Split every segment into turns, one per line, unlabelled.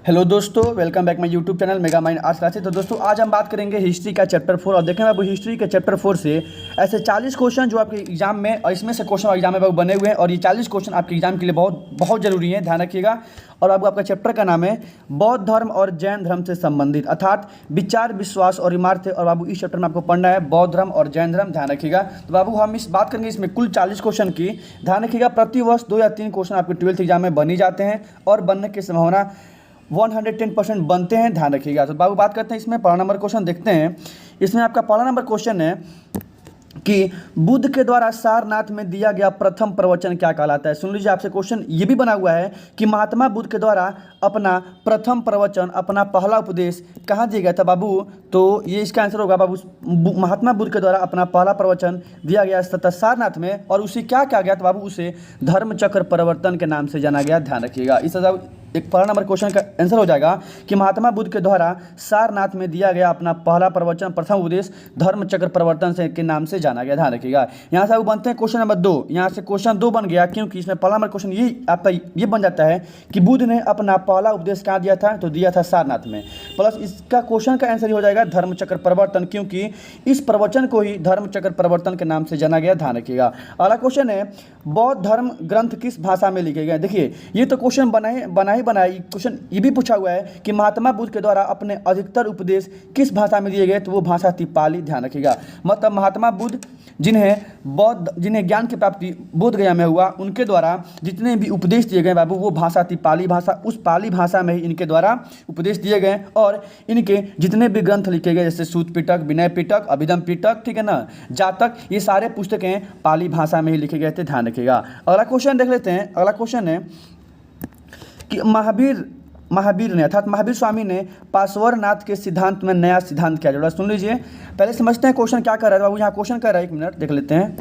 Hello दोस्तों, welcome back my YouTube channel mega mind arts classes. तो दोस्तों आज हम बात करेंगे हिस्ट्री का चैप्टर 4 और देखेंगे बाबू हिस्ट्री के चैप्टर 4 से ऐसे 40 क्वेश्चन जो आपके एग्जाम में और इसमें से क्वेश्चन एग्जाम में बाबू बने हुए हैं और ये 40 क्वेश्चन आपके एग्जाम के लिए बहुत बहुत जरूरी है, ध्यान रखिएगा। और बाबू आपका चैप्टर का नाम है बौद्ध धर्म और जैन धर्म से संबंधित, अर्थात विचार, विश्वास और इमारतें। और बाबू इस चैप्टर में आपको पढ़ना है बौद्ध धर्म और जैन धर्म, ध्यान रखिएगा। तो बाबू हम इस बात करेंगे इसमें कुल 40 क्वेश्चन की, ध्यान रखिएगा। प्रतिवर्ष 2 या 3 क्वेश्चन आपके 12th एग्जाम में बन ही जाते हैं और बनने की संभावना 110% बनते हैं, ध्यान रखिएगा। तो बाबू बात करते हैं इसमें पहला नंबर क्वेश्चन देखते हैं। इसमें आपका पहला नंबर क्वेश्चन है कि बुद्ध के द्वारा सारनाथ में दिया गया प्रथम प्रवचन क्या कहलाता है। सुन लीजिए, आपसे क्वेश्चन ये भी बना हुआ है कि महात्मा बुद्ध के द्वारा अपना प्रथम प्रवचन, अपना पहला उपदेश कहाँ दिया गया था बाबू। तो ये इसका आंसर होगा बाबू, महात्मा बुद्ध के द्वारा अपना पहला प्रवचन दिया गया तथा सारनाथ में, और उसे क्या कहा गया था बाबू, उसे धर्मचक्र प्रवर्तन के नाम से जाना गया, ध्यान रखिएगा। इस एक पहला नंबर क्वेश्चन का आंसर हो जाएगा कि महात्मा बुद्ध के द्वारा सारनाथ में दिया गया अपना पहला प्रवचन, प्रथम उपदेश धर्मचक्र प्रवर्तन से के नाम से जाना गया, ध्यान रखिएगा। यहाँ से अब बनते हैं क्वेश्चन नंबर 2। यहाँ से क्वेश्चन 2 बन गया क्योंकि इसमें पहला नंबर क्वेश्चन ये आपका ये बन जाता है कि बुद्ध ने अपना पहला उपदेश कहाँ दिया था, तो दिया था सारनाथ में। प्लस इसका क्वेश्चन का आंसर ही हो जाएगा धर्मचक्र प्रवर्तन, क्योंकि इस प्रवचन को ही धर्मचक्र प्रवर्तन के नाम से जाना गया, ध्यान रखिएगा। अगला क्वेश्चन है बौद्ध धर्म ग्रंथ किस भाषा में लिखे गए। देखिए ये तो क्वेश्चन बनाए क्वेश्चन ये भी पूछा हुआ है कि महात्मा बुद्ध के द्वारा अपने अधिकतर उपदेश किस भाषा में दिए गए, तो वो भाषा थी पाली, ध्यान रखिएगा। मतलब महात्मा बुद्ध जिन्हें ज्ञान की प्राप्ति बोध गया में हुआ, उनके द्वारा जितने भी उपदेश दिए गए बाबू वो भाषा थी पाली भाषा। उस पाली भाषा में ही इनके द्वारा उपदेश दिए गए और इनके जितने भी ग्रंथ लिखे गए जैसे सूत पिटक, विनय पिटक, अभिधम पिटक, ठीक है ना, जातक, ये सारे पुस्तकें पाली भाषा में ही लिखे गए थे, ध्यान रखिएगा। अगला क्वेश्चन देख लेते हैं। अगला क्वेश्चन है कि महावीर ने अर्थात महावीर स्वामी ने पार्श्वनाथ के सिद्धांत में नया सिद्धांत क्या जोड़ा। सुन लीजिए, पहले समझते हैं क्वेश्चन क्या कर रहा है बाबू। यहाँ क्वेश्चन कह रहा है, एक मिनट देख लेते हैं।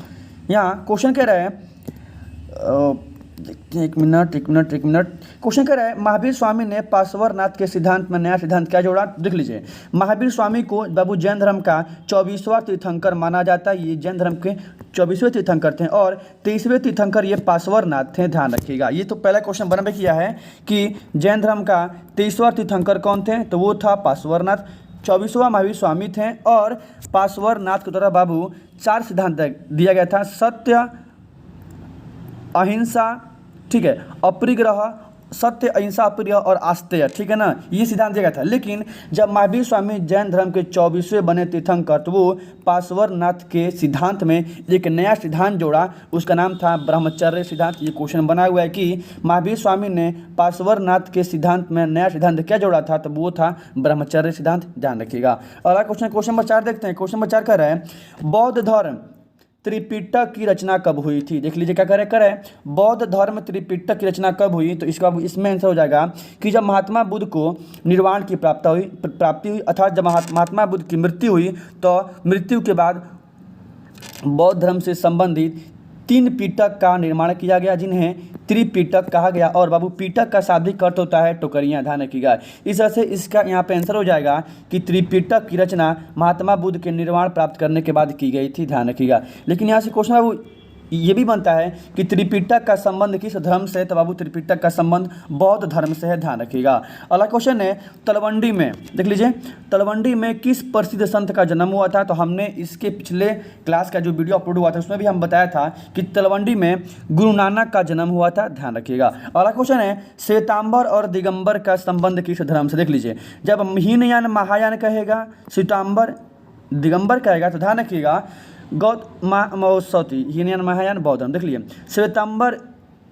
यहाँ क्वेश्चन कह रहा है, एक मिनट क्वेश्चन कह रहा है महावीर स्वामी ने पार्श्वनाथ के सिद्धांत में नया सिद्धांत क्या जोड़ा। देख लीजिए, महावीर स्वामी को बाबू जैन धर्म का 24वां तीर्थंकर माना जाता है। ये जैन धर्म के 24वें तीर्थंकर थे और 23वें तीर्थंकर ये पार्श्वनाथ थे, ध्यान रखिएगा। ये तो पहला क्वेश्चन बना किया है कि जैन धर्म का 23वां तीर्थंकर कौन थे, तो वो था पार्श्वनाथ। 24वां महावीर स्वामी थे और पार्श्वनाथ के द्वारा बाबू 4 सिद्धांत दिया गया था, सत्य, अहिंसा, ठीक है, अपरिग्रह, सत्य, अहिंसा, अपरिग्रह और आस्तेय, ठीक है ना, ये सिद्धांत दिया गया था। लेकिन जब महावीर स्वामी जैन धर्म के 24वें बने तीर्थंकर, तो वो पार्श्वनाथ के सिद्धांत में एक नया सिद्धांत जोड़ा, उसका नाम था ब्रह्मचर्य सिद्धांत। ये क्वेश्चन बना हुआ है कि महावीर स्वामी ने पार्श्वनाथ के सिद्धांत में नया सिद्धांत क्या जोड़ा था, तो वो था ब्रह्मचर्य सिद्धांत, ध्यान रखिएगा। अगला क्वेश्चन नंबर 4 देखते हैं। क्वेश्चन नंबर 4 कह रहा है बौद्ध धर्म त्रिपिटक की रचना कब हुई थी। देख लीजिए क्या करे बौद्ध धर्म त्रिपिटक की रचना कब हुई, तो इसका इसमें आंसर हो जाएगा कि जब महात्मा बुद्ध को निर्वाण की प्राप्ति हुई, अर्थात जब महात्मा बुद्ध की मृत्यु हुई, तो मृत्यु के बाद बौद्ध धर्म से संबंधित 3 पिटक का निर्माण किया गया, जिन्हें त्रिपिटक कहा गया। और बाबू पिटक का शाब्दिक अर्थ होता है टोकरियाँ, ध्यान रखिएगा। इस तरह से इसका यहाँ पे आंसर हो जाएगा कि त्रिपिटक की रचना महात्मा बुद्ध के निर्वाण प्राप्त करने के बाद की गई थी, ध्यान रखिएगा। लेकिन यहाँ से क्वेश्चन बाबू ये भी बनता है कि त्रिपिटक का संबंध किस धर्म से, तो बाबू त्रिपिटक का संबंध बौद्ध धर्म से है, ध्यान रखिएगा। अगला क्वेश्चन है तलवंडी में, देख लीजिए, तलवंडी में किस प्रसिद्ध संत का जन्म हुआ था। तो हमने इसके पिछले क्लास का जो वीडियो अपलोड हुआ था उसमें भी हम बताया था कि तलवंडी में गुरु नानक का जन्म हुआ था, ध्यान रखिएगा। अगला क्वेश्चन है श्वेतांबर और दिगंबर का संबंध किस धर्म से। देख लीजिए, जब हीनयान महायान कहेगा, श्वेतांबर दिगंबर कहेगा, तो ध्यान रखिएगा हीनयान महायान बौद्ध धर्म। देख लीजिए, श्वेतांबर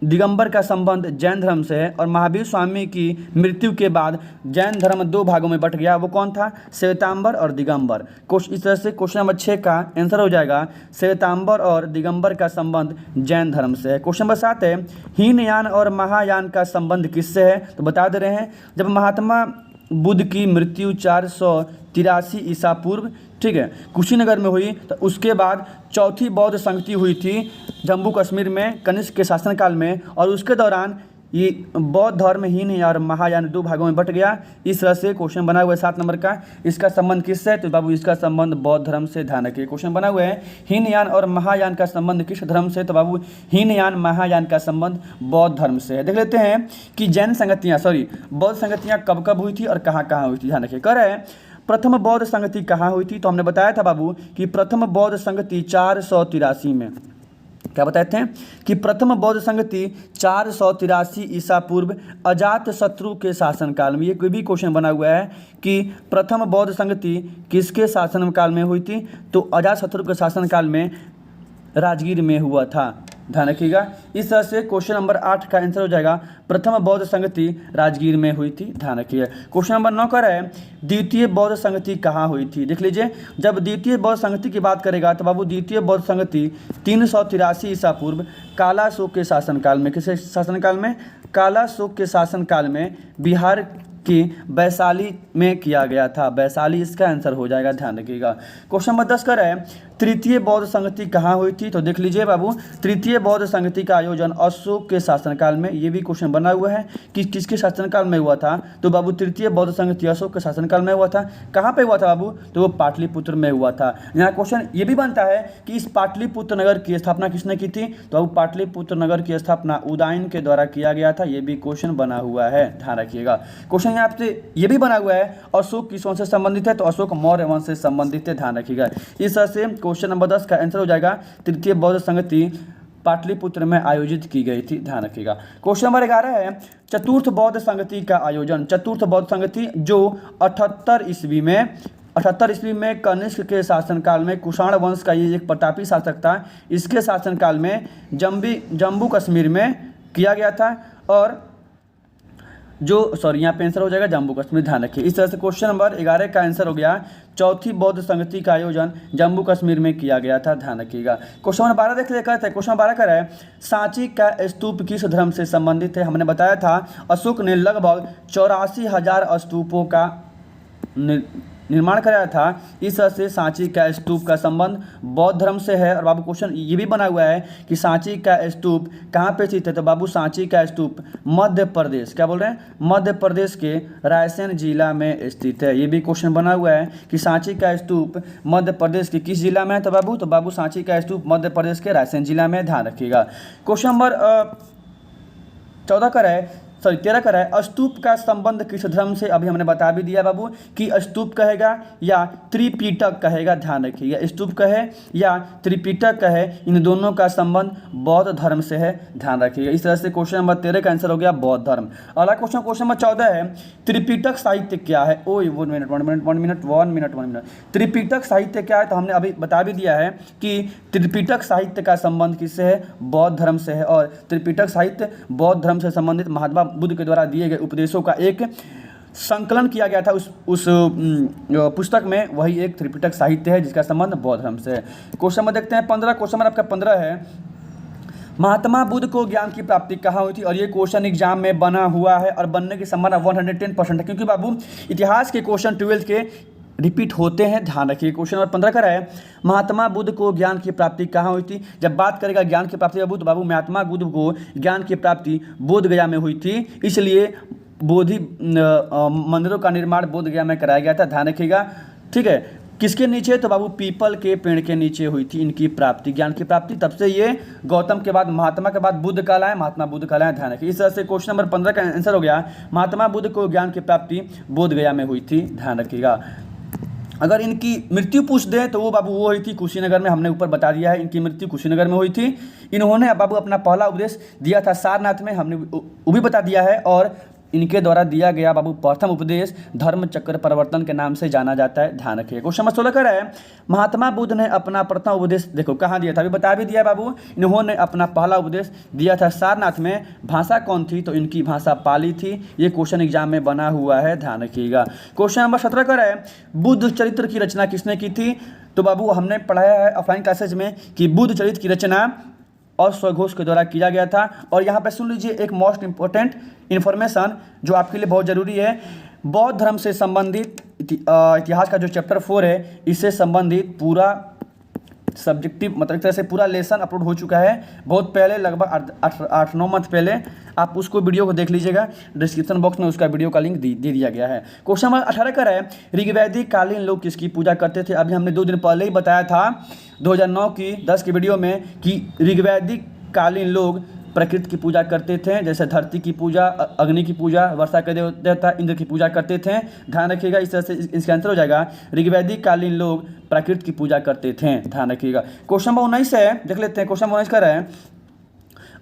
दिगंबर का संबंध जैन धर्म से है और महावीर स्वामी की मृत्यु के बाद जैन धर्म 2 भागों में बट गया, वो कौन था, श्वेतांबर और दिगंबर। इस तरह से क्वेश्चन नंबर 6 का आंसर हो जाएगा श्वेतांबर और दिगंबर का संबंध जैन धर्म से है। क्वेश्चन नंबर 7 है हीनयान और महायान का संबंध किससे है, तो बता दे रहे हैं जब महात्मा बुद्ध की मृत्यु 483 ईसा पूर्व, ठीक है, कुशीनगर में हुई, तो उसके बाद चौथी बौद्ध संगति हुई थी जम्मू कश्मीर में कनिष्क के शासनकाल में, और उसके दौरान ये बौद्ध धर्म हीन और महायान दो भागों में बट गया। इस तरह से क्वेश्चन बना हुआ है 7 नंबर का। इसका संबंध किससे है? तो बाबू इसका संबंध बौद्ध धर्म से। ध्यान रखिए, क्वेश्चन बना हुआ है हीनयान और महायान का संबंध किस धर्म से? तो बाबू हीनयान महायान का संबंध बौद्ध धर्म से है। देख लेते हैं कि जैन संगतियाँ बौद्ध संगतियाँ कब कब हुई थी और कहाँ कहाँ हुई थी। ध्यान रखिए, कह रहे हैं प्रथम बौद्ध संगति कहाँ हुई थी? तो हमने बताया था बाबू कि प्रथम बौद्ध संगति 483 में। क्या बताए थे कि प्रथम बौद्ध संगति 483 ईसा पूर्व अजात शत्रु के शासनकाल में। ये कोई भी क्वेश्चन बना हुआ है कि प्रथम बौद्ध संगति किसके शासनकाल में हुई थी? तो अजात शत्रु के शासनकाल में राजगीर में हुआ था। ध्यान रखिएगा। इस तरह से क्वेश्चन नंबर 8 का आंसर हो जाएगा प्रथम बौद्ध संगति राजगीर में हुई थी। ध्यान रखिए। क्वेश्चन नंबर 9 का है द्वितीय बौद्ध संगति कहाँ हुई थी? देख लीजिए, जब द्वितीय बौद्ध संगति की बात करेगा तो बाबू द्वितीय बौद्ध संगति 383 ईसा पूर्व कालाशोक के शासनकाल में। किसके शासनकाल में? कालाशोक के शासनकाल में बिहार कि वैशाली में किया गया था। वैशाली इसका आंसर हो जाएगा। ध्यान रखिएगा। क्वेश्चन नंबर 10 कर है तृतीय बौद्ध संगति कहाँ हुई थी? तो देख लीजिए बाबू, तृतीय बौद्ध संगति का आयोजन अशोक के शासनकाल में। ये भी क्वेश्चन बना हुआ है कि किसके शासनकाल में हुआ था? तो बाबू तृतीय बौद्ध संगति अशोक के शासनकाल में हुआ था। कहाँ पे हुआ था बाबू? तो वो पाटलिपुत्र में हुआ था। यहाँ क्वेश्चन ये भी बनता है कि इस पाटलिपुत्र नगर की स्थापना किसने की थी? तो बाबू पाटलिपुत्र नगर की स्थापना उदयन के द्वारा किया गया था। ये भी क्वेश्चन बना हुआ है। ध्यान रखिएगा। क्वेश्चन यहाँ पे ये भी बना हुआ है अशोक किस वंश से संबंधित है? तो अशोक मौर्य वंश से संबंधित है। ध्यान रखिएगा। इस तरह से क्वेश्चन नंबर 10 का आंसर हो जाएगा तृतीय बौद्ध संगति पाटलिपुत्र में आयोजित की गई थी। ध्यान रखिएगा। क्वेश्चन नंबर 11 है चतुर्थ बौद्ध संगति का आयोजन। चतुर्थ बौद्ध संगति जो 78 ईस्वी में कनिष्क के शासनकाल में कुषाण वंश का ये एक प्रतापी शासक था। इसके शासनकाल में जम्मू कश्मीर में किया गया था। और यहाँ पे आंसर हो जाएगा जम्मू कश्मीर। ध्यान रखिए। इस तरह से क्वेश्चन नंबर 11 का आंसर हो गया चौथी बौद्ध संगति का आयोजन जम्मू कश्मीर में किया गया था। ध्यान रखिएगा। क्वेश्चन नंबर 12 देख लेते हैं। क्वेश्चन नंबर 12 का है सांची का स्तूप किस धर्म से संबंधित है? हमने बताया था अशोक ने लगभग 84,000 स्तूपों का निर्माण कराया था। इस तरह से सांची का स्तूप का संबंध बौद्ध धर्म से है। और बाबू क्वेश्चन ये भी बना हुआ है कि सांची का स्तूप कहाँ पे स्थित है? तो बाबू सांची का स्तूप मध्य प्रदेश, क्या बोल रहे हैं? मध्य प्रदेश के रायसेन जिला में स्थित है। ये भी क्वेश्चन बना हुआ है कि सांची का स्तूप मध्य प्रदेश के किस जिला में है? तो बाबू सांची का स्तूप मध्य प्रदेश के रायसेन जिला में। ध्यान रखिएगा। क्वेश्चन नंबर 13 का है स्तूप का संबंध किस धर्म से? अभी हमने बता भी दिया बाबू कि स्तूप कहेगा या त्रिपिटक कहेगा। ध्यान रखिएगा। स्तूप कहे या त्रिपिटक कहे, इन दोनों का संबंध बौद्ध धर्म से है। ध्यान रखिएगा। इस तरह से क्वेश्चन नंबर 13 का आंसर हो गया बौद्ध धर्म। अगला क्वेश्चन नंबर 14 है त्रिपिटक साहित्य क्या है? One minute. त्रिपिटक साहित्य क्या है? तो हमने अभी बता भी दिया है कि त्रिपिटक साहित्य का संबंध किससे है? बौद्ध धर्म से है। और त्रिपिटक साहित्य बौद्ध धर्म से संबंधित महात्मा बुद्ध के द्वारा दिए गए उपदेशों का एक संकलन किया गया था उस पुस्तक में। वही एक त्रिपिटक साहित्य है जिसका संबंध बौद्ध धर्म से है। क्वेश्चन में देखते हैं 15। क्वेश्चन नंबर आपका 15 है महात्मा बुद्ध को ज्ञान की प्राप्ति कहाँ हुई थी? और ये क्वेश्चन एग्जाम में बना हुआ है और बनने की संभावना 110% है, क्योंकि बाबू इतिहास के क्वेश्चन 12th के रिपीट होते हैं। ध्यान रखिए। क्वेश्चन नंबर 15 का है महात्मा बुद्ध को ज्ञान की प्राप्ति कहाँ हुई थी? जब बात करेगा ज्ञान की प्राप्ति बाबू, तो बाबू महात्मा बुद्ध को ज्ञान की प्राप्ति बोध गया में हुई थी। इसलिए बोधि मंदिरों का निर्माण बोध गया में कराया गया था। ध्यान रखिएगा। ठीक है। किसके नीचे? तो बाबू पीपल के पेड़ के नीचे हुई थी इनकी प्राप्ति, ज्ञान की प्राप्ति। तब से ये गौतम के बाद महात्मा के बाद बुद्ध कहलाए, महात्मा बुद्ध कहलाए। ध्यान रखिए। इस तरह से क्वेश्चन नंबर 15 का आंसर हो गया महात्मा बुद्ध को ज्ञान की प्राप्ति बोध गया में हुई थी। ध्यान रखिएगा। अगर इनकी मृत्यु पूछ दें तो वो बाबू वो हुई थी कुशीनगर में। हमने ऊपर बता दिया है इनकी मृत्यु कुशीनगर में हुई थी। इन्होंने बाबू अपना पहला उपदेश दिया था सारनाथ में, हमने वो भी बता दिया है। और इनके द्वारा दिया गया बाबू प्रथम उपदेश धर्म चक्र परिवर्तन के नाम से जाना जाता है। ध्यान रखिए। क्वेश्चन नंबर 16 का है महात्मा बुद्ध ने अपना प्रथम उपदेश देखो कहाँ दिया था? अभी बता भी दिया बाबू। इन्होंने अपना पहला उपदेश दिया था सारनाथ में। भाषा कौन थी? तो इनकी भाषा पाली थी। ये क्वेश्चन एग्जाम में बना हुआ है। ध्यान रखिएगा। क्वेश्चन नंबर 17 का है बुद्ध चरित्र की रचना किसने की थी? तो बाबू हमने पढ़ाया है ऑफलाइन क्लासेज में कि बुद्ध चरित्र की रचना और स्वघोष के द्वारा किया गया था। और यहाँ पे सुन लीजिए एक मोस्ट इंपॉर्टेंट इन्फॉर्मेशन जो आपके लिए बहुत ज़रूरी है। बौद्ध धर्म से संबंधित इतिहास का जो चैप्टर 4 है इससे संबंधित पूरा सब्जेक्टिव मतलब एक तरह से पूरा लेसन अपलोड हो चुका है बहुत पहले, लगभग 8-9 मंथ पहले। आप उसको वीडियो को देख लीजिएगा, डिस्क्रिप्शन बॉक्स में उसका वीडियो का लिंक दे दिया गया है। क्वेश्चन नंबर 18 का है, ऋग्वैदिक कालीन लोग किसकी पूजा करते थे? अभी हमने 2 दिन पहले ही बताया था 2009 की 10 की वीडियो में कि ऋग्वैदिक कालीन लोग प्रकृति की पूजा करते थे, जैसे धरती की पूजा, अग्नि की पूजा, वर्षा के देवता इंद्र की पूजा करते थे। ध्यान रखिएगा, इस तरह से इसका आंसर हो जाएगा ऋग्वैदिक कालीन लोग प्रकृति की पूजा करते थे। ध्यान रखिएगा। क्वेश्चन नंबर 19 है, देख लेते हैं। क्वेश्चन नंबर 19 का है,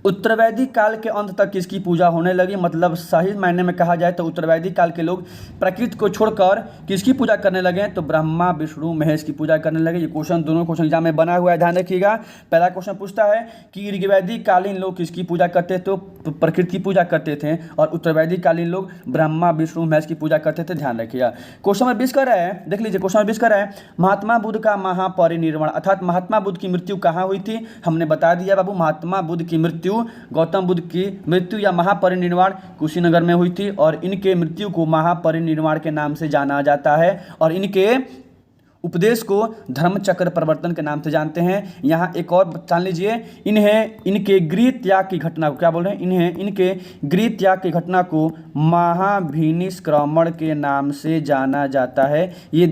उत्तरवैदिक काल के अंत तक किसकी पूजा होने लगी? मतलब सही मायने में कहा जाए तो उत्तरवैदिक काल के लोग प्रकृति को छोड़कर किसकी पूजा करने लगे? तो ब्रह्मा विष्णु महेश की पूजा करने लगे। ये क्वेश्चन दोनों क्वेश्चन एग्जाम में बना हुआ है, ध्यान रखिएगा। पहला क्वेश्चन पूछता है कि ऋग्वैदिक कालीन लोग किसकी पूजा करते? तो प्रकृति की पूजा करते थे, और उत्तरवैदिक कालीन लोग ब्रह्मा विष्णु महेश की पूजा करते थे। ध्यान रखिएगा। क्वेश्चन नंबर 20 का है, देख लीजिए। क्वेश्चन नंबर 20 का है, महात्मा बुद्ध का महापरिनिर्वाण अर्थात महात्मा बुद्ध की मृत्यु कहाँ हुई थी? हमने बता दिया बाबू, महात्मा बुद्ध की मृत्यु, गौतम बुद्ध की मृत्यु या महापरिनिर्वाण कुशीनगर में हुई थी, और इनके मृत्यु को महापरिनिर्वाण के नाम से जाना जाता है, और इनके उपदेश को धर्म चक्र प्रवर्तन के नाम से जानते हैं। यहाँ एक और जान लीजिए, इनके गृह त्याग की घटना को क्या बोल रहे हैं? इनके गृह त्याग की घटना को महाभिनिष्क्रमण के नाम से जाना जाता है। ये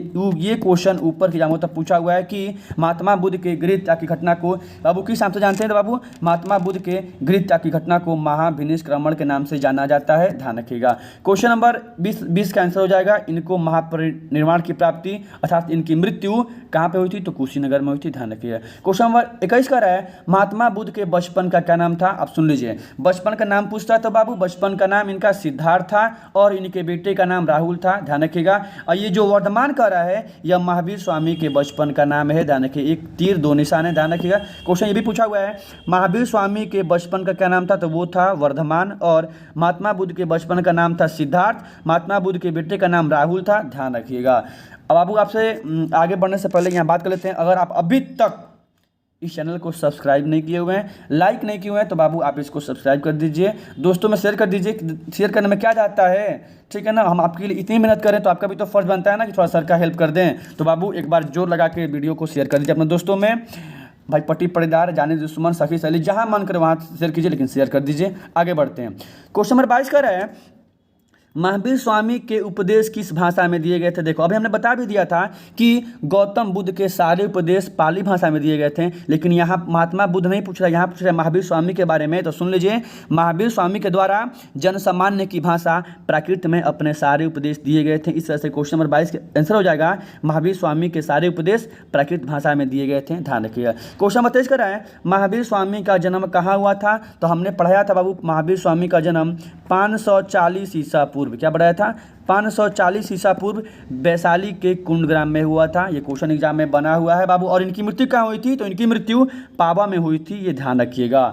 क्वेश्चन ऊपर की एग्जाम तक पूछा हुआ है कि महात्मा बुद्ध के गृह त्याग की घटना को बाबू किस नाम से जानते हैं? तो बाबू महात्मा बुद्ध के गृह त्याग की घटना को महाभिनिष्क्रमण के नाम से जाना जाता है। ध्यान रखिएगा। क्वेश्चन नंबर 20 का आंसर हो जाएगा, इनको महापरिनिर्वाण की प्राप्ति अर्थात इनकी मृत्यु कहाँ पे हुई थी? तो कुशीनगर में हुई थी। ध्यान रखिएगा। क्वेश्चन नंबर 21 का है, महात्मा बुद्ध के बचपन का क्या नाम था? आप सुन लीजिए। बचपन का नाम पूछता है तो बाबू बचपन का नाम इनका सिद्धार्थ था, और इनके बेटे का नाम राहुल था। ध्यान रखिएगा। और ये जो वर्धमान कर रहा है यह महावीर स्वामी के बचपन का नाम है। ध्यान रखिए, एक तीर 2 निशान है। ध्यान रखिएगा। क्वेश्चन ये भी पूछा हुआ है, महावीर स्वामी के बचपन का क्या नाम था? तो वो था वर्धमान, और महात्मा बुद्ध के बचपन का नाम था सिद्धार्थ, महात्मा बुद्ध के बेटे का नाम राहुल था। ध्यान रखिएगा। अब बाबू आपसे आगे बढ़ने से पहले यहाँ बात कर लेते हैं, अगर आप अभी तक इस चैनल को सब्सक्राइब नहीं किए हुए हैं, लाइक नहीं किए हुए हैं, तो बाबू आप इसको सब्सक्राइब कर दीजिए, दोस्तों में शेयर कर दीजिए। शेयर करने में क्या जाता है, ठीक है ना? हम आपके लिए इतनी मेहनत करें तो आपका भी तो फर्ज बनता है ना कि थोड़ा सर का हेल्प कर दें। तो बाबू एक बार जोर लगा के वीडियो को शेयर कर दीजिए अपने दोस्तों में। भाई पट्टी पड़ेदार, जाने दुश्मन, सखी सहेली, जहाँ मन करे वहाँ शेयर कीजिए, लेकिन शेयर कर दीजिए। आगे बढ़ते हैं। क्वेश्चन नंबर 22 का है, महावीर स्वामी के उपदेश किस भाषा में दिए गए थे? देखो अभी हमने बता भी दिया था कि गौतम बुद्ध के सारे उपदेश पाली भाषा में दिए गए थे, लेकिन यहाँ महात्मा बुद्ध नहीं पूछ रहा, यहाँ पूछ रहा है महावीर स्वामी के बारे में। तो सुन लीजिए, महावीर स्वामी के द्वारा जनसामान्य की भाषा प्राकृत में अपने सारे उपदेश दिए गए थे। इस तरह से क्वेश्चन नंबर 22 का आंसर हो जाएगा, महावीर स्वामी के सारे उपदेश प्राकृत भाषा में दिए गए थे। ध्यान रखिएगा। क्वेश्चन नंबर 23 कर रहा है, महावीर स्वामी का जन्म कहाँ हुआ था? तो हमने पढ़ाया था बाबू, महावीर स्वामी का जन्म 540 ईसा पूर्व, क्या बढ़ाया था? 540 ईसा पूर्व वैशाली के कुंडग्राम में हुआ था। ये क्वेश्चन एग्जाम में बना हुआ है बाबू। और इनकी मृत्यु कहाँ हुई थी? तो इनकी मृत्यु पावा में हुई थी। ये ध्यान रखिएगा।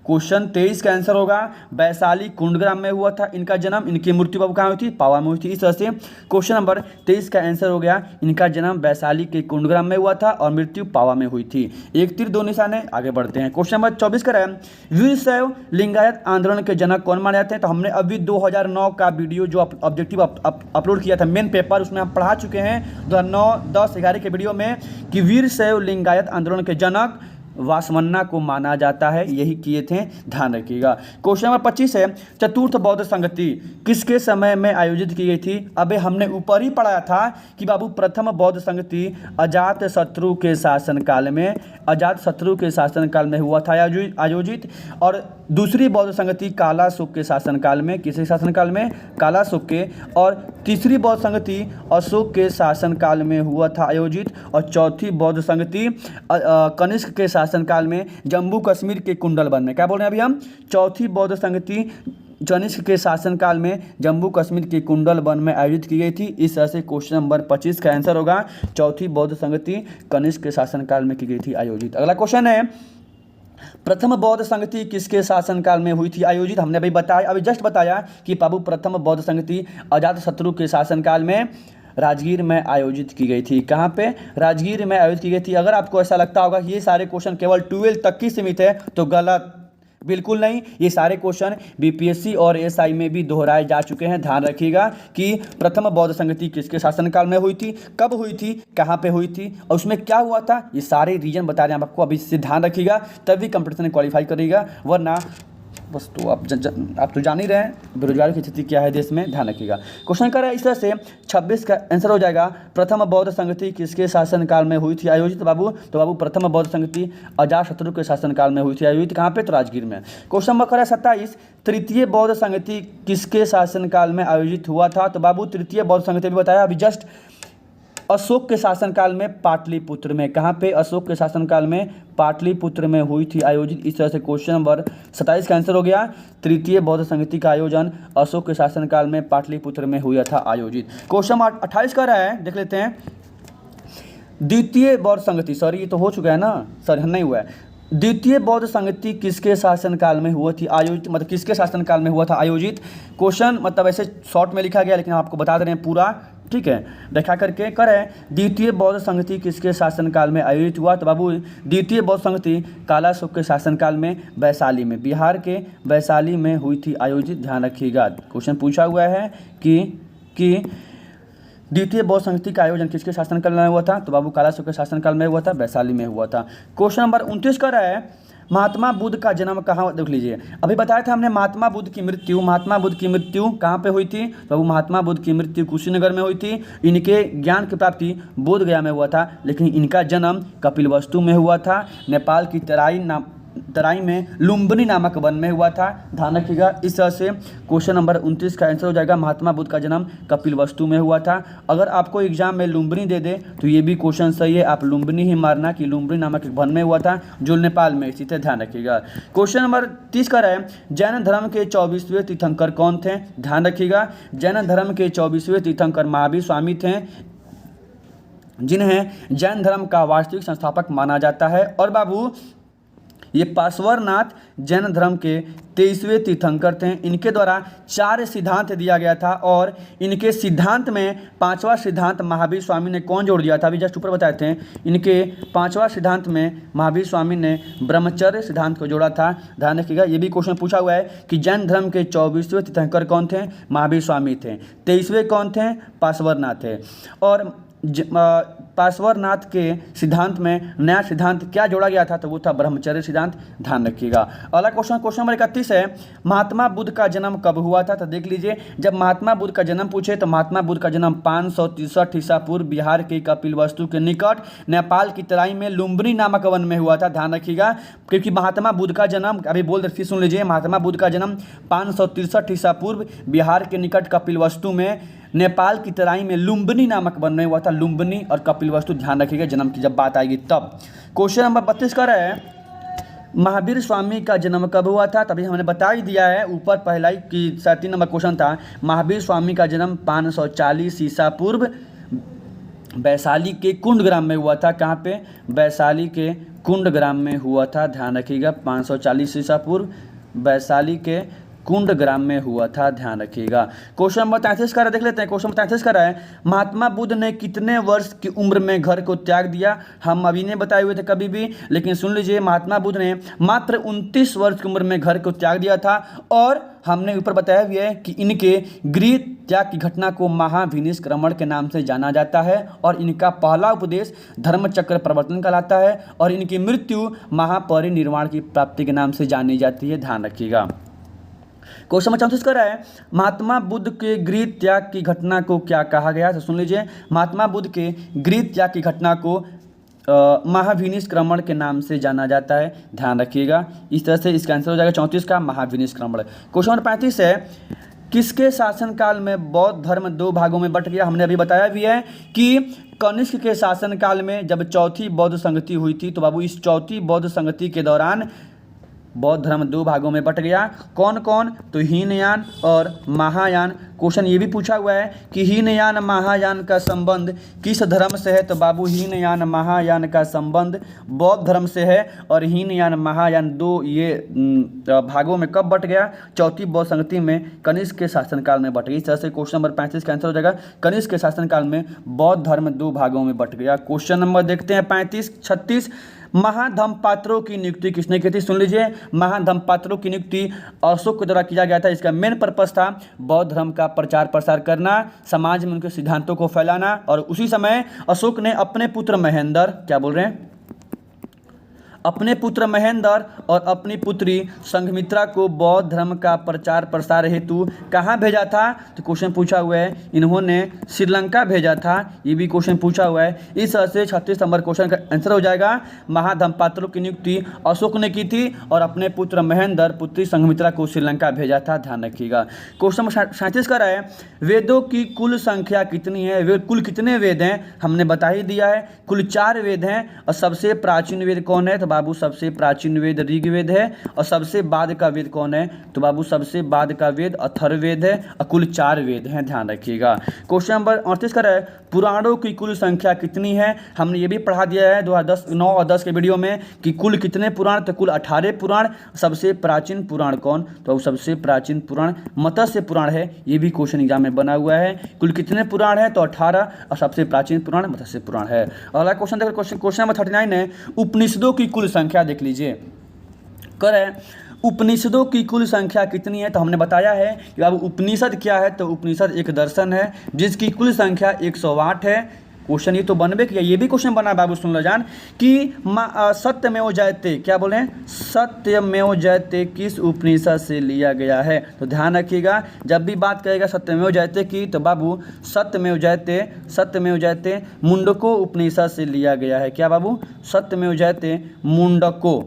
क्वेश्चन 23 का आंसर होगा, वैशाली कुंडग्राम में हुआ था इनका जन्म, इनकी मृत्यु बाबू कहाँ हुई थी? पावा में हुई थी। इस तरह से क्वेश्चन नंबर 23 का आंसर हो गया, इनका जन्म वैशाली के कुंडग्राम में हुआ था और मृत्यु पावा में हुई थी। एक तीर 2 निशान है। आगे बढ़ते हैं। क्वेश्चन नंबर 24 का है, वीरशैव लिंगायत आंदोलन के जनक कौन माने जाते हैं? तो हमने अभी 2009 का वीडियो जो ऑब्जेक्टिव अपलोड किया था, मेन पेपर, उसमें हम पढ़ा चुके हैं 2009, 10, 11 के वीडियो में कि वीरशैव लिंगायत आंदोलन के जनक वासवन्ना को माना जाता है। यही किए थे। ध्यान रखिएगा। क्वेश्चन नंबर 25 है, चतुर्थ बौद्ध संगति किसके समय में आयोजित की गई थी? अबे हमने ऊपर ही पढ़ाया था कि बाबू प्रथम बौद्ध संगति अजात शत्रु के शासनकाल में, हुआ था आयोजित, और दूसरी बौद्ध संगति कालाशोक के शासनकाल में, किसके शासनकाल में? कालाशोक के, और तीसरी बौद्ध संगति अशोक के शासनकाल में हुआ था आयोजित, और चौथी बौद्ध संगति कनिष्क के शासनकाल में जम्मू कश्मीर के कुंडलवन में। क्या बोल रहे हैं अभी हम? चौथी बौद्ध संगति कनिष्क के शासनकाल में जम्मू कश्मीर के कुंडलवन में आयोजित की गई थी। इस तरह से क्वेश्चन नंबर 25 का आंसर होगा, चौथी बौद्ध संगति कनिष्क के शासनकाल में की गई थी आयोजित। अगला क्वेश्चन है, प्रथम बौद्ध संगति किसके शासनकाल में हुई थी आयोजित? हमने अभी जस्ट बताया कि बाबू प्रथम बौद्ध संगति अजातशत्रु के शासनकाल में राजगीर में आयोजित की गई थी। कहाँ पे? राजगीर में आयोजित की गई थी। अगर आपको ऐसा लगता होगा कि ये सारे क्वेश्चन केवल 12 तक ही सीमित है, तो गलत। बिल्कुल नहीं। ये सारे क्वेश्चन बीपीएससी और एसआई में भी दोहराए जा चुके हैं। ध्यान रखिएगा कि प्रथम बौद्ध संगति किसके शासनकाल में हुई थी, कब हुई थी, कहाँ पे हुई थी और उसमें क्या हुआ था, ये सारे रीजन बता रहे हैं आपको। अभी इससे ध्यान रखिएगा तभी कंपटीशन क्वालिफाई करिएगा, वरना बस तो आप तो जान ही रहे हैं बेरोजगारी की स्थिति क्या है देश में। ध्यान रखिएगा। क्वेश्चन कर रहा है इस तरह से 26 का आंसर हो जाएगा प्रथम बौद्ध संगति किसके शासनकाल में हुई थी आयोजित बाबू। तो बाबू प्रथम बौद्ध संगति अजातशत्रु के शासनकाल में हुई थी आयोजित। कहाँ पे, तो राजगीर में। क्वेश्चन नंबर कर रहा है 27 तृतीय बौद्ध संगति किसके शासनकाल में आयोजित हुआ था। तो बाबू तृतीय बौद्ध संगति भी बताया अभी जस्ट, अशोक के शासनकाल में पाटलिपुत्र में। कहाँ पे, अशोक के शासनकाल में पाटलिपुत्र में हुई थी आयोजित। इस तरह से क्वेश्चन नंबर 27 का आंसर हो गया। तृतीय बौद्ध संगति का आयोजन अशोक के शासनकाल में पाटलिपुत्र में हुआ था आयोजित। क्वेश्चन नंबर 28 का रहा है, देख लेते हैं। द्वितीय बौद्ध संगति, सॉरी ये तो हो चुका है ना, सॉरी नहीं हुआ है। द्वितीय बौद्ध संगति किसके शासनकाल में हुआ थी आयोजित, मतलब किसके शासनकाल में हुआ था आयोजित। क्वेश्चन मतलब ऐसे शॉर्ट में लिखा गया लेकिन हम आपको बता दे रहे हैं पूरा, ठीक है, देखा करके करें। द्वितीय बौद्ध संगति किसके शासनकाल में आयोजित हुआ। तो बाबू द्वितीय बौद्ध संगति कालाशोक के शासनकाल में वैशाली में, बिहार के वैशाली में हुई थी आयोजित। ध्यान रखिएगा। क्वेश्चन पूछा हुआ है कि द्वितीय बौद्ध संगति का आयोजन किसके शासनकाल में हुआ था। तो बाबू कालाशोक के शासनकाल में हुआ था, वैशाली में हुआ था। क्वेश्चन नंबर 29 का रहा है महात्मा बुद्ध का जन्म कहाँ, देख लीजिए अभी बताया था हमने महात्मा बुद्ध की मृत्यु कहाँ पे हुई थी। तो वो महात्मा बुद्ध की मृत्यु कुशीनगर में हुई थी। इनके ज्ञान की प्राप्ति बोध गया में हुआ था, लेकिन इनका जन्म कपिलवस्तु में हुआ था। नेपाल की तराई में लुम्बिनी नामक वन में हुआ था। ध्यान रखिएगा। इस तरह से क्वेश्चन नंबर 29 का आंसर हो जाएगा महात्मा बुद्ध का जन्म कपिलवस्तु में हुआ था। अगर आपको एग्जाम में लुम्बिनी दे दे तो ये भी क्वेश्चन सही है, आप लुम्बिनी ही मारना कि लुम्बिनी नामक एक वन में हुआ था जो नेपाल में स्थित है। ध्यान रखिएगा। क्वेश्चन नंबर 30 का है जैन धर्म के 24वें तीर्थंकर कौन थे। ध्यान रखिएगा। जैन धर्म के 24वें तीर्थंकर महावीर स्वामी थे, जिन्हें जैन धर्म का वास्तविक संस्थापक माना जाता है। और बाबू ये पार्श्वनाथ जैन धर्म के 23वें तीर्थंकर थे। इनके द्वारा 4 सिद्धांत दिया गया था और इनके सिद्धांत में 5वां सिद्धांत महावीर स्वामी ने कौन जोड़ दिया था, अभी जस्ट ऊपर बताए थे। इनके 5वां सिद्धांत में महावीर स्वामी ने ब्रह्मचर्य सिद्धांत को जोड़ा था। ध्यान रखिएगा। ये भी क्वेश्चन पूछा हुआ है कि जैन धर्म के 24वें तीर्थंकर कौन थे, महावीर स्वामी थे। 23वें कौन थे, पार्श्वनाथ थे। और पार्श्वनाथ के सिद्धांत में नया सिद्धांत क्या जोड़ा गया था, तो वो था ब्रह्मचर्य सिद्धांत। ध्यान रखिएगा। अगला क्वेश्चन नंबर 31 है महात्मा बुद्ध का जन्म कब हुआ था। तो देख लीजिए, जब महात्मा बुद्ध का जन्म पूछे तो महात्मा बुद्ध का जन्म 563 ईसा पूर्व बिहार के कपिलवस्तु के निकट नेपाल की तराई में लुम्बिनी नामक वन में हुआ था। ध्यान रखिएगा, क्योंकि महात्मा बुद्ध का जन्म अभी बोल रही, सुन लीजिए, महात्मा बुद्ध का जन्म 563 ईसा पूर्व बिहार के निकट कपिलवस्तु में नेपाल की तराई में लुम्बिनी नामक वन में हुआ था। लुम्बिनी और कपिलवस्तु, ध्यान रखिएगा जन्म की जब बात आएगी तब। क्वेश्चन नंबर 32 का है महावीर स्वामी का जन्म कब हुआ था। तभी हमने बता ही दिया है ऊपर पहला ही कि 3 नंबर क्वेश्चन था। महावीर स्वामी का जन्म 540 ईसा पूर्व वैशाली के कुंडग्राम में हुआ था। कहाँ पे, वैशाली के कुंडग्राम में हुआ था। ध्यान रखिएगा। 540 ईसा पूर्व वैशाली के कुंडग्राम में हुआ था। ध्यान रखिएगा। क्वेश्चन नंबर 33 का देख लेते हैं। क्वेश्चन नंबर 33 का है महात्मा बुद्ध ने कितने वर्ष की उम्र में घर को त्याग दिया। हम अभी नहीं बताए हुए थे कभी भी, लेकिन सुन लीजिए, महात्मा बुद्ध ने मात्र 29 वर्ष की उम्र में घर को त्याग दिया था। और हमने ऊपर बताया भी है कि इनके गृह त्याग की घटना को महाविनिष्क्रमण के नाम से जाना जाता है और इनका पहला उपदेश धर्मचक्र प्रवर्तन कहलाता है और इनकी मृत्यु महापरिनिर्वाण की प्राप्ति के नाम से जानी जाती है। ध्यान रखिएगा। क्वेश्चन नंबर 34 कर रहा है महात्मा बुद्ध के गृह त्याग की घटना को क्या कहा गया। तो सुन लीजिए, महात्मा बुद्ध के गृह त्याग की घटना को महाविनिष्क्रमण के नाम से जाना जाता है। ध्यान रखिएगा। इस तरह से इसका आंसर हो जाएगा 34 का महाविनिष्क्रमण। क्वेश्चन नंबर 35 है किसके शासनकाल में बौद्ध धर्म 2 भागों में बट गया। हमने अभी बताया भी है कि कनिष्क के शासनकाल में जब चौथी बौद्ध संगति हुई थी, तो बाबू इस चौथी बौद्ध संगति के दौरान बौद्ध धर्म 2 भागों में बट गया। कौन कौन, तो हीनयान और महायान। क्वेश्चन ये भी पूछा हुआ है कि हीनयान महायान का संबंध किस धर्म से है। तो बाबू हीनयान महायान का संबंध बौद्ध धर्म से है और हीनयान महायान 2 ये भागों में कब बट गया, चौथी बौद्ध संगति में कनिष्क के शासनकाल में बट गई। इस तरह से क्वेश्चन नंबर 35 का आंसर हो जाएगा कनिष्क के शासनकाल में बौद्ध धर्म 2 भागों में बट गया। क्वेश्चन नंबर देखते हैं 36 महाधम्मपात्रों की नियुक्ति किसने की थी? सुन लीजिए, महाधम्मपात्रों की नियुक्ति अशोक के द्वारा किया गया था। इसका मेन पर्पस था बौद्ध धर्म का प्रचार प्रसार करना, समाज में उनके सिद्धांतों को फैलाना। और उसी समय अशोक ने अपने पुत्र महेंद्र, क्या बोल रहे हैं, अपने पुत्र महेंद्र और अपनी पुत्री संघमित्रा को बौद्ध धर्म का प्रचार प्रसार हेतु कहाँ भेजा था? तो क्वेश्चन पूछा हुआ है, इन्होंने श्रीलंका भेजा था। ये भी क्वेश्चन पूछा हुआ है। इस तरह से 36 नंबर क्वेश्चन का आंसर हो जाएगा, महाधम्मपात्रों की नियुक्ति अशोक ने की थी और अपने पुत्र महेंद्र, पुत्री संघमित्रा को श्रीलंका भेजा था। ध्यान रखिएगा। क्वेश्चन नंबर 37 का है, वेदों की कुल संख्या कितनी है? वे कुल कितने वेद हैं? हमने बता ही दिया है, कुल 4 वेद हैं। और सबसे प्राचीन वेद कौन है? तो बाबू सबसे प्राचीन वेद ऋग्वेद है। और सबसे बाद का वेद कौन है? तो बाबू सबसे बाद का वेद अथर्ववेद है। और कुल 4 वेद हैं, ध्यान रखिएगा। क्वेश्चन नंबर 38 का है, पुराणों की कुल संख्या कितनी है? हमने ये भी पढ़ा दिया है 2009 और 10 के वीडियो में कि कुल कितने पुराण? तो कुल 18 पुराण। सबसे प्राचीन पुराण कौन? तो सबसे प्राचीन पुराण मत्स्य पुराण है। ये भी क्वेश्चन एग्जाम में बना हुआ है। कुल कितने पुराण है? तो 18। और सबसे प्राचीन पुराण मत्स्य पुराण है। अगला क्वेश्चन देखो, क्वेश्चन नंबर 39 है, उपनिषदों की कुल संख्या देख लीजिए। करें, उपनिषदों की कुल संख्या कितनी है? तो हमने बताया है कि अब उपनिषद क्या है? तो उपनिषद एक दर्शन है जिसकी कुल संख्या 108 है। क्वेश्चन ये तो बनबे किया, ये भी क्वेश्चन बना बाबू, सुन लो जान कि सत्यमेव जयते, क्या बोले, सत्यमेव जयते किस उपनिषद से लिया गया है? तो ध्यान रखिएगा, जब भी बात करेगा सत्यमेव जयते की तो बाबू सत्यमेव जयते मुंडको उपनिषद से लिया गया है। क्या बाबू? सत्यमेव जयते मुंडको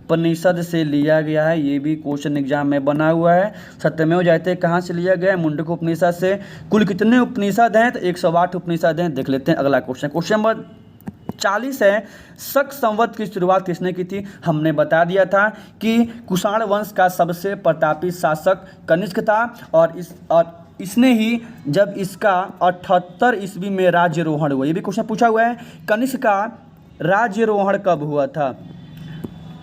उपनिषद से लिया गया है। ये भी क्वेश्चन एग्जाम में बना हुआ है। सत्यमेव जयते कहाँ से लिया गया है? मुंडको उपनिषद से। कुल कितने उपनिषद हैं? तो 108 उपनिषद हैं। देख लेते हैं अगला क्वेश्चन। क्वेश्चन नंबर 40 है, शक संवत की शुरुआत किसने की थी? हमने बता दिया था कि कुषाण वंश का सबसे प्रतापी शासक कनिष्क था। और इसने ही जब इसका 78 ईस्वी में राज्यरोहण हुआ, ये भी क्वेश्चन पूछा हुआ है, कनिष्क का राज्यरोहण कब हुआ था?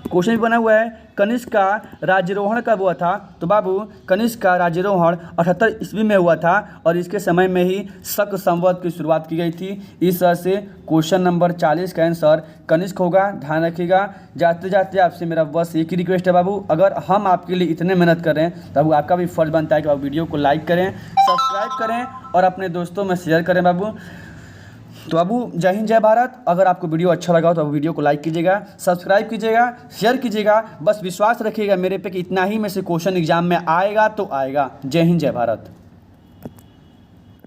क्वेश्चन भी बना हुआ है, कनिष्क का राज्यरोहण कब हुआ था? तो बाबू कनिष्क का राज्यरोहण 78 ईस्वी में हुआ था और इसके समय में ही शक संवत की शुरुआत की गई थी। इस तरह से क्वेश्चन नंबर 40 का आंसर कनिष्क होगा। ध्यान रखिएगा। जाते जाते आपसे मेरा बस एक ही रिक्वेस्ट है बाबू, अगर हम आपके लिए इतने मेहनत कर रहे हैं तो बाबू आपका भी फर्ज बनता है कि आप वीडियो को लाइक करें, सब्सक्राइब करें और अपने दोस्तों में शेयर करें बाबू। तो बाबू जय हिंद जय भारत। अगर आपको वीडियो अच्छा लगा तो आप वीडियो को लाइक कीजिएगा, सब्सक्राइब कीजिएगा, शेयर कीजिएगा। बस विश्वास रखिएगा मेरे पे कि इतना ही में से क्वेश्चन एग्जाम में आएगा तो आएगा। जय हिंद जय भारत।